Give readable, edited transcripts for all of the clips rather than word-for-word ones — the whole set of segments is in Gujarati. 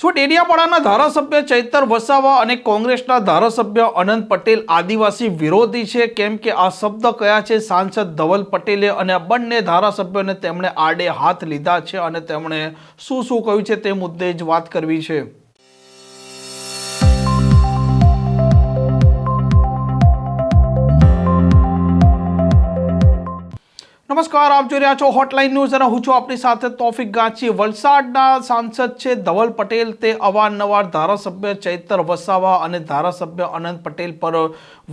ડેડિયાપાડાના ધારાસભ્ય ચૈતર વસાવા અને કોંગ્રેસના ધારાસભ્ય અનંત પટેલ આદિવાસી વિરોધી છે, કેમ કે આ શબ્દ કયા છે સાંસદ ધવલ પટેલે, અને આ બંને ધારાસભ્યોને તેમણે આડે હાથ લીધા છે અને તેમણે શું કહ્યું છે તે મુદ્દે જ વાત કરવી છે। નમસ્કાર, આપ જોઈ રહ્યા છો હોટલાઇન ન્યૂઝ અને હું છું આપની સાથે તોફિક ગાંચી। વલસાડના સાંસદ છે ધવલ પટેલ, તે અવારનવાર ધારાસભ્ય ચૈતર વસાવા અને ધારાસભ્ય અનંત પટેલ પર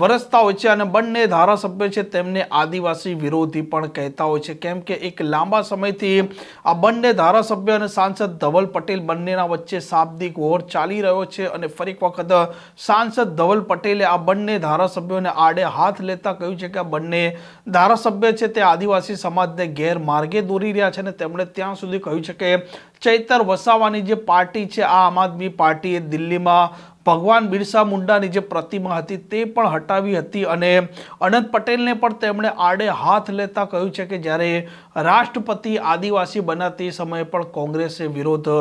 વરસતા હોય છે અને બંને ધારાસભ્ય છે તેમને આદિવાસી વિરોધી પણ કહેતા હોય છે, કેમ કે એક લાંબા સમયથી આ બંને ધારાસભ્ય અને સાંસદ ધવલ પટેલ બંનેના વચ્ચે શાબ્દિક વોર ચાલી રહ્યો છે અને ફરી એક વખત સાંસદ ધવલ પટેલે આ બંને ધારાસભ્યોને આડે હાથ લેતા કહ્યું છે કે આ બંને ધારાસભ્ય છે તે આદિવાસી સમાજને ગેરમાર્ગે દોરી રહ્યા છે અને તેમણે ત્યાં સુધી કહ્યું છે કે ચૈતર વસાવાની જે પાર્ટી છે આ આમ આદમી પાર્ટીએ દિલ્હીમાં ભગવાન બિરસા મુંડાની જે પ્રતિમા હતી તે પણ હટાવી હતી અને અનંત પટેલને પણ તેમણે આડે હાથ લેતા કહ્યું છે કે જ્યારે રાષ્ટ્રપતિ આદિવાસી બન્યા તે સમયે પણ કોંગ્રેસે વિરોધ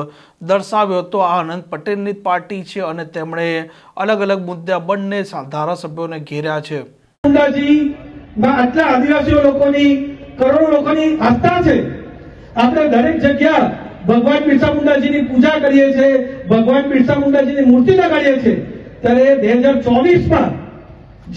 દર્શાવ્યો હતો। આ અનંત પટેલની જ પાર્ટી છે અને તેમણે અલગ અલગ મુદ્દે બંને ધારાસભ્યોને ઘેર્યા છે। આટલા આદિવાસીઓ લોકોની કરોડો લોકોની આસ્થા છે। આપણે દરેક જગ્યા ભગવાન બિરસા મુંડાજીની પૂજા કરીએ છીએ, ભગવાન બિરસા મુંડાજીની મૂર્તિ લગાડીએ છીએ। ત્યારે 2024માં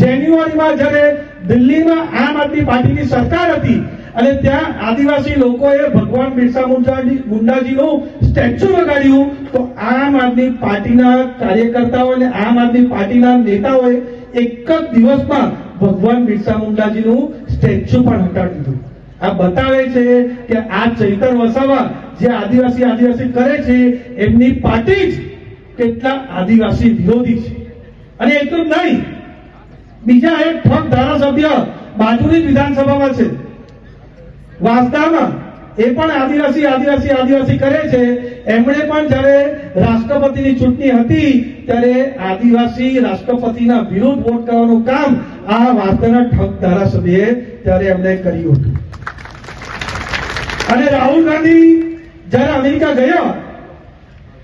જાન્યુઆરીમાં જ્યારે દિલ્હીમાં આમ આદમી પાર્ટીની સરકાર હતી અને ત્યાં આદિવાસી લોકોએ ભગવાન બિરસા મુંડાજીનું સ્ટેચ્યુ લગાડ્યું, તો આમ આદમી પાર્ટીના કાર્યકર્તાઓ અને આમ આદમી પાર્ટીના નેતાઓએ એક જ દિવસમાં ભગવાન બિરસા મુંડાજીનું સ્ટેચ્યુ પણ હટાવી દીધું। આ બતાવે છે કે આ ચૈતર વસાવા જે આદિવાસી કરે છે એમની પાર્ટી જ કેટલા આદિવાસી વિરોધી છે। અને એટલું જ નહીં, બીજા એક ઠગ ધારાસભ્ય બાજુની વિધાનસભામાં છે વાંસદામાં, એ પણ આદિવાસી કરે છે। એમણે પણ જ્યારે રાષ્ટ્રપતિની ચૂંટણી હતી ત્યારે આદિવાસી રાષ્ટ્રપતિના વિરુદ્ધ વોટ કરવાનું કામ આ વાંસદાના ઠગ ધારાસભ્યએ ત્યારે એમણે કર્યું હતું। અને રાહુલ ગાંધી જ્યારે અમેરિકા ગયા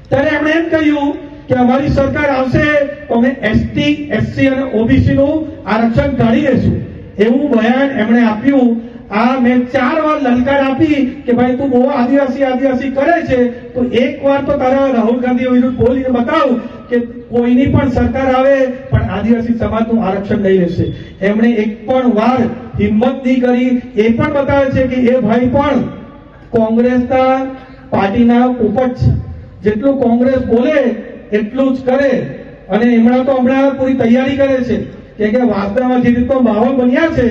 ત્યારે એમણે એમ કહ્યું કે અમારી સરકાર આવશે તો અમે એસટી, એસસી અને ઓબીસી નું આરક્ષણ કાઢી દઈશું, એવું બયાન એમણે આપ્યું। આ મેં 4 વાર લલકાર આપી કે ભાઈ તું બહુ આદિવાસી કરે છે તો એક વાર તો તારા રાહુલ ગાંધી વિરુદ્ધ બોલીને બતાવ કે કોઈની પણ સરકાર આવે પણ આદિવાસી સમાજનું આરક્ષણ નહીં લેશે। એમણે એક પણ વાર હિંમત નહીં કરી। એ પણ બતાવે છે કે એ ભાઈ પણ કોંગ્રેસના પાર્ટીના પોપટ છે, જેટલું કોંગ્રેસ બોલે એટલું જ કરે। અને હમણાં પૂરી તૈયારી કરે છે કે વાસ્તવમાં જે રીતનો માહોલ બન્યા છે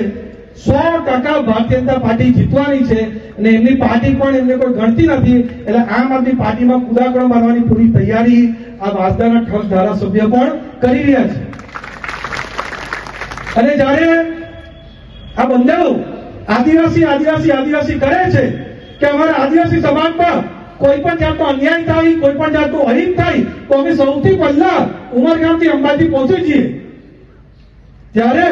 100% ભારતીય જનતા પાર્ટી જીતવાની છે અને એમની પાર્ટી પણ એમને કોઈ ગણતી નથી, એટલે આમ આદમી પાર્ટીમાં કુદાકડો મારવાની પૂરી તૈયારી આ વાસદાના ઠગ ધારાસભ્ય પણ કરી રહ્યા છે। અને જ્યારે આ બંને આદિવાસી કરે છે કે અમારા આદિવાસી સમાજમાં કોઈ પણ જાતનો અન્યાય થાય, કોઈ પણ જાતનું અહિત થાય તો અમે સૌથી પહેલા ઉમરગામથી અંબાજી પહોંચી છીએ। ત્યારે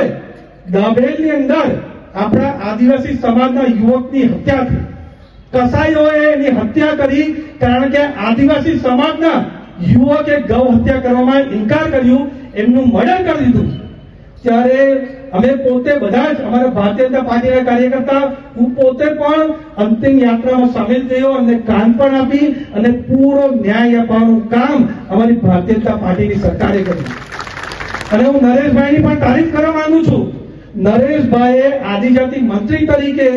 દાભેલની અંદર આપણા આદિવાસી સમાજના યુવકની હત્યા થઈ, કસાઈઓએ એની હત્યા કરી, કારણ કે આદિવાસી સમાજના યુવકે ગૌ હત્યા કરવામાં ઇનકાર કર્યું, એમનું મર્ડર કરી દીધું। ત્યારે અમે પોતે બધા જ અમારા ભારતીય જનતા પાર્ટીના કાર્યકર્તા, હું પોતે પણ અંતિમ યાત્રામાં સામેલ થયો અને કાન પણ આપી અને પૂરો ન્યાય આપવાનું કામ અમારી ભારતીય જનતા પાર્ટીની સરકારે કર્યું। અને હું નરેશભાઈની પણ તારીફ કરવા માંગુ છું। નરેશભાઈએ આદિજાતિ મંત્રી તરીકે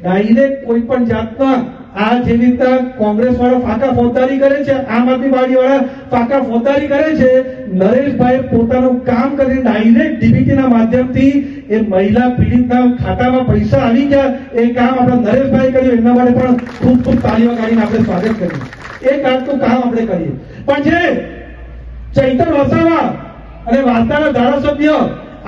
ડાયરેક્ટ કોઈ પણ જાતના આ જે રીતના કોંગ્રેસ વાળા ફાકા ફોજદારી કરે છે, આમ આદમી પાર્ટી વાળા ફાકા ફોજદારી કરે છે, નરેશભાઈ પોતાનું કામ કરીને ડાયરેક્ટ ડીબીટીના માધ્યમથી એ મહિલા પીડિતના ખાતામાં પૈસા આવી ગયા, એ કામ આપણા નરેશભાઈ કર્યું। એમના માટે પણ ખૂબ તાળીઓ કાઢીને આપણે સ્વાગત કર્યું। એ કામનું કામ આપણે કરીએ। પણ જે ચૈતર વસાવા અને વાર્તાના ધારાસભ્ય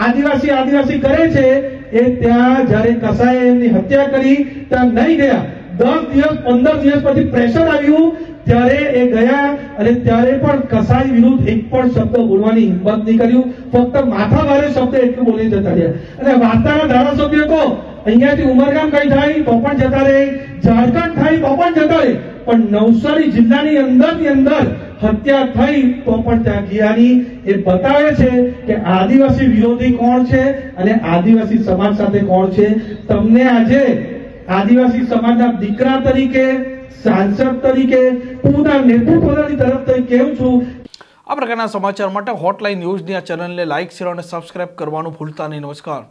આદિવાસી કરે છે એ ત્યાં જ્યારે કસાઈએ એમની હત્યા કરી ત્યાં નહીં ગયા, 10 દિવસ 15 દિવસ પછી પ્રેશર આવ્યું ત્યારે એ ગયા અને ત્યારે પણ કસાઈ વિરુદ્ધ એક પણ શબ્દ બોલવાની હિંમત નહીં કર્યું, ફક્ત માથા ભારે શબ્દ એટલું બોલી જતા રહ્યા। અને વાર્તાના ધારાસભ્ય તો અહીંયાથી ઉમરગામ કઈ થાય તો પણ જતા રહે, ઝારખંડ થાય તો પણ જતા રહે, પણ નવસારી જિલ્લાની અંદર હત્યા થઈ તો પણ ત્યાં ગયા નહીં. એ બતાવે છે કે આદિવાસી વિરોધી કોણ છે અને આદિવાસી સમાજ સાથે કોણ છે. તમને આજે આદિવાસી સમાજના દીકરા તરીકે, સાંસદ તરીકે, પૂરા નેતૃત્વની તરફથી કહું છું. આ પ્રકારના સમાચાર માટે હોટલાઇન ન્યૂઝની આ ચેનલને લાઇક, શેર અને સબસ્ક્રાઇબ કરવાનું ભૂલતા નહીં. નમસ્કાર.